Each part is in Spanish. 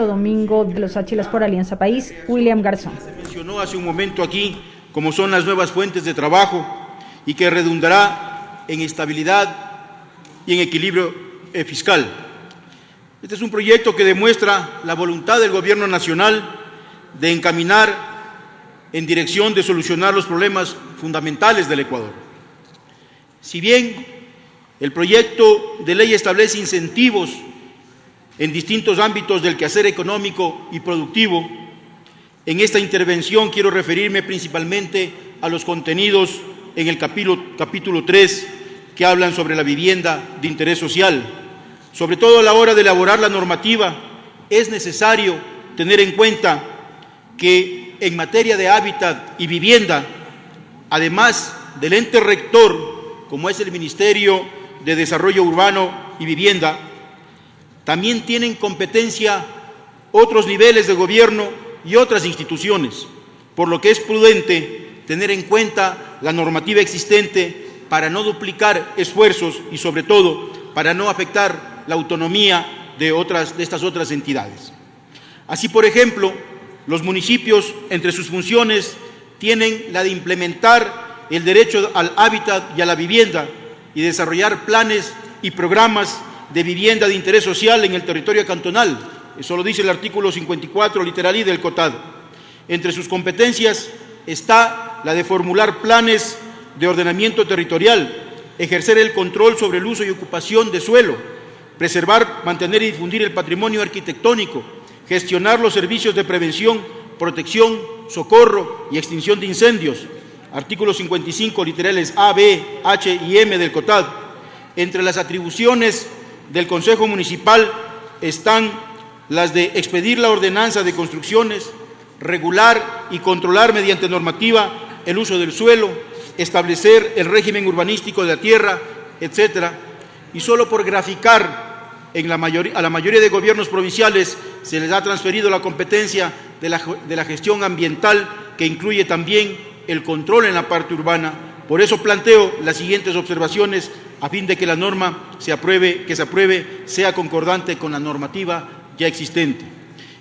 Domingo de los Áchilas por Alianza País, William Garzón. Se mencionó hace un momento aquí, como son las nuevas fuentes de trabajo y que redundará en estabilidad y en equilibrio fiscal. Este es un proyecto que demuestra la voluntad del Gobierno nacional de encaminar en dirección de solucionar los problemas fundamentales del Ecuador. Si bien el proyecto de ley establece incentivos en distintos ámbitos del quehacer económico y productivo, en esta intervención quiero referirme principalmente a los contenidos en el capítulo 3 que hablan sobre la vivienda de interés social. Sobre todo a la hora de elaborar la normativa, es necesario tener en cuenta que en materia de hábitat y vivienda, además del ente rector, como es el Ministerio de Desarrollo Urbano y Vivienda, también tienen competencia otros niveles de gobierno y otras instituciones, por lo que es prudente tener en cuenta la normativa existente para no duplicar esfuerzos y, sobre todo, para no afectar la autonomía de estas otras entidades. Así, por ejemplo, los municipios, entre sus funciones, tienen la de implementar el derecho al hábitat y a la vivienda y desarrollar planes y programas de vivienda de interés social en el territorio cantonal. Eso lo dice el artículo 54, literal I del COTAD. Entre sus competencias está la de formular planes de ordenamiento territorial, ejercer el control sobre el uso y ocupación de suelo, preservar, mantener y difundir el patrimonio arquitectónico, gestionar los servicios de prevención, protección, socorro y extinción de incendios. Artículos 55, literales A, B, H y M del COTAD. Entre las atribuciones del Consejo Municipal están las de expedir la ordenanza de construcciones, regular y controlar mediante normativa el uso del suelo, establecer el régimen urbanístico de la tierra, etcétera. Y solo por graficar, a la mayoría de gobiernos provinciales se les ha transferido la competencia de la gestión ambiental, que incluye también el control en la parte urbana. Por eso planteo las siguientes observaciones a fin de que la norma que se apruebe sea concordante con la normativa ya existente.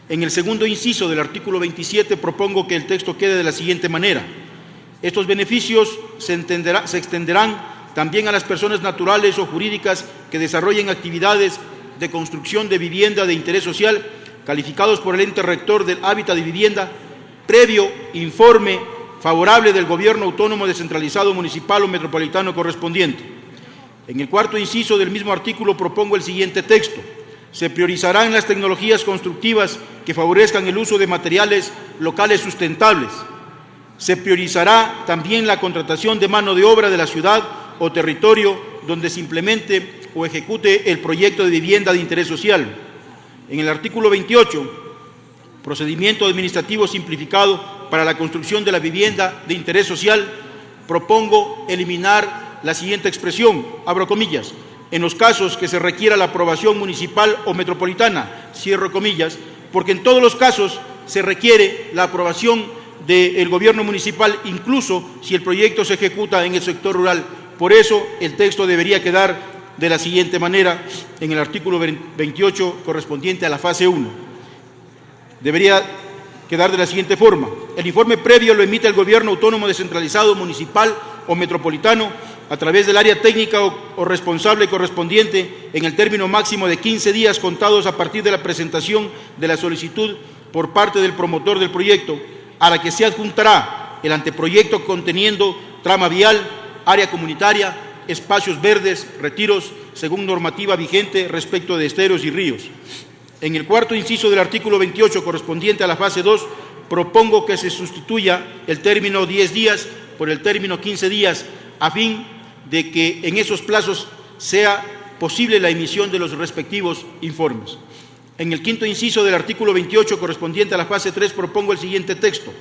En el segundo inciso del artículo 27 propongo que el texto quede de la siguiente manera. Estos beneficios se extenderán también a las personas naturales o jurídicas que desarrollen actividades de construcción de vivienda de interés social calificados por el ente rector del hábitat y vivienda, previo informe favorable del Gobierno autónomo descentralizado municipal o metropolitano correspondiente. En el cuarto inciso del mismo artículo propongo el siguiente texto. Se priorizarán las tecnologías constructivas que favorezcan el uso de materiales locales sustentables. Se priorizará también la contratación de mano de obra de la ciudad o territorio donde se implemente o ejecute el proyecto de vivienda de interés social. En el artículo 28, procedimiento administrativo simplificado para la construcción de la vivienda de interés social, propongo eliminar la siguiente expresión, abro comillas, en los casos que se requiera la aprobación municipal o metropolitana, cierro comillas, porque en todos los casos se requiere la aprobación del gobierno municipal, incluso si el proyecto se ejecuta en el sector rural. Por eso el texto debería quedar de la siguiente manera en el artículo 28 correspondiente a la fase 1. Debería quedar de la siguiente forma. El informe previo lo emite el Gobierno autónomo descentralizado municipal o metropolitano a través del área técnica o responsable correspondiente en el término máximo de 15 días contados a partir de la presentación de la solicitud por parte del promotor del proyecto, a la que se adjuntará el anteproyecto conteniendo trama vial, área comunitaria, espacios verdes, retiros, según normativa vigente respecto de esteros y ríos. En el cuarto inciso del artículo 28 correspondiente a la fase 2, propongo que se sustituya el término 10 días por el término 15 días, a fin de que en esos plazos sea posible la emisión de los respectivos informes. En el quinto inciso del artículo 28 correspondiente a la fase 3 propongo el siguiente texto.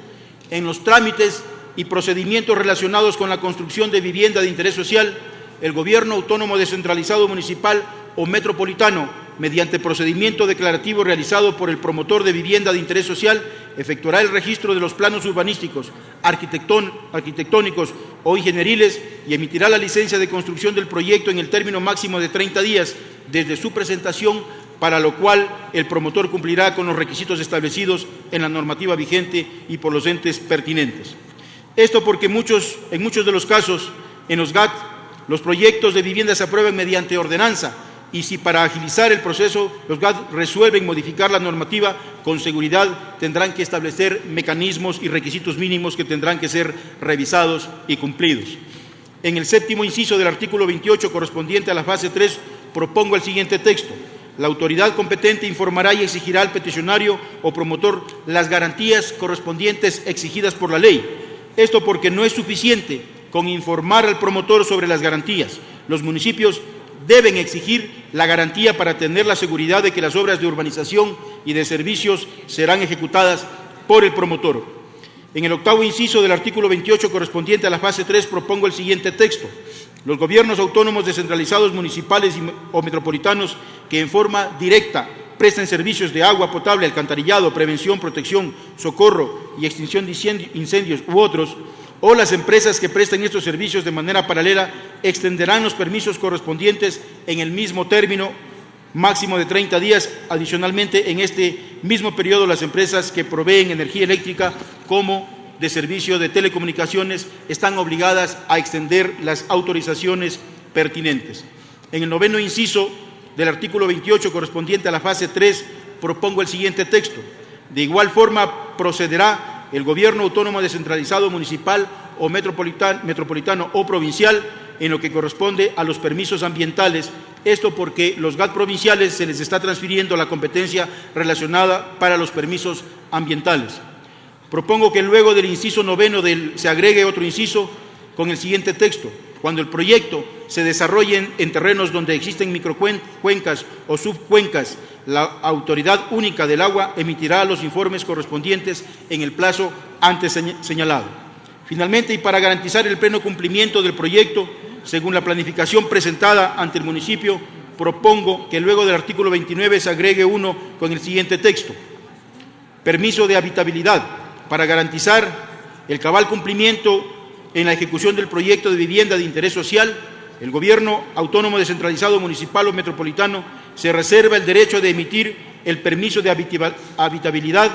En los trámites y procedimientos relacionados con la construcción de vivienda de interés social, el Gobierno autónomo descentralizado municipal o metropolitano, mediante procedimiento declarativo realizado por el promotor de vivienda de interés social, efectuará el registro de los planos urbanísticos, arquitectónicos o ingenieriles y emitirá la licencia de construcción del proyecto en el término máximo de 30 días desde su presentación para lo cual el promotor cumplirá con los requisitos establecidos en la normativa vigente y por los entes pertinentes. Esto porque en muchos de los casos, en los GAT, los proyectos de vivienda se aprueban mediante ordenanza, y si para agilizar el proceso los GAT resuelven modificar la normativa, con seguridad tendrán que establecer mecanismos y requisitos mínimos que tendrán que ser revisados y cumplidos. En el séptimo inciso del artículo 28, correspondiente a la fase 3, propongo el siguiente texto. La autoridad competente informará y exigirá al peticionario o promotor las garantías correspondientes exigidas por la ley. Esto porque no es suficiente con informar al promotor sobre las garantías. Los municipios deben exigir la garantía para tener la seguridad de que las obras de urbanización y de servicios serán ejecutadas por el promotor. En el octavo inciso del artículo 28, correspondiente a la fase 3, propongo el siguiente texto. Los gobiernos autónomos descentralizados municipales o metropolitanos que en forma directa presten servicios de agua potable, alcantarillado, prevención, protección, socorro y extinción de incendios u otros, o las empresas que presten estos servicios de manera paralela, extenderán los permisos correspondientes en el mismo término máximo de 30 días. Adicionalmente, en este mismo periodo, las empresas que proveen energía eléctrica como de servicio de telecomunicaciones están obligadas a extender las autorizaciones pertinentes. En el noveno inciso del artículo 28, correspondiente a la fase 3, propongo el siguiente texto. De igual forma, procederá el Gobierno autónomo descentralizado municipal o metropolitano o provincial en lo que corresponde a los permisos ambientales. Esto porque los GAT provinciales se les está transfiriendo la competencia relacionada para los permisos ambientales. Propongo que luego del inciso noveno se agregue otro inciso con el siguiente texto. Cuando el proyecto se desarrolle en terrenos donde existen microcuencas o subcuencas, la Autoridad Única del Agua emitirá los informes correspondientes en el plazo antes señalado. Finalmente, y para garantizar el pleno cumplimiento del proyecto, según la planificación presentada ante el municipio, propongo que luego del artículo 29 se agregue uno con el siguiente texto. Permiso de habitabilidad. Para garantizar el cabal cumplimiento en la ejecución del proyecto de vivienda de interés social, el Gobierno autónomo descentralizado municipal o metropolitano se reserva el derecho de emitir el permiso de habitabilidad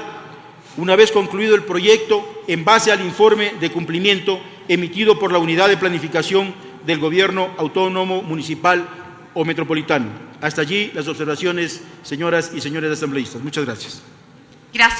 una vez concluido el proyecto en base al informe de cumplimiento emitido por la Unidad de Planificación del Gobierno autónomo municipal o metropolitano. Hasta allí las observaciones, señoras y señores asambleístas. Muchas gracias. Gracias.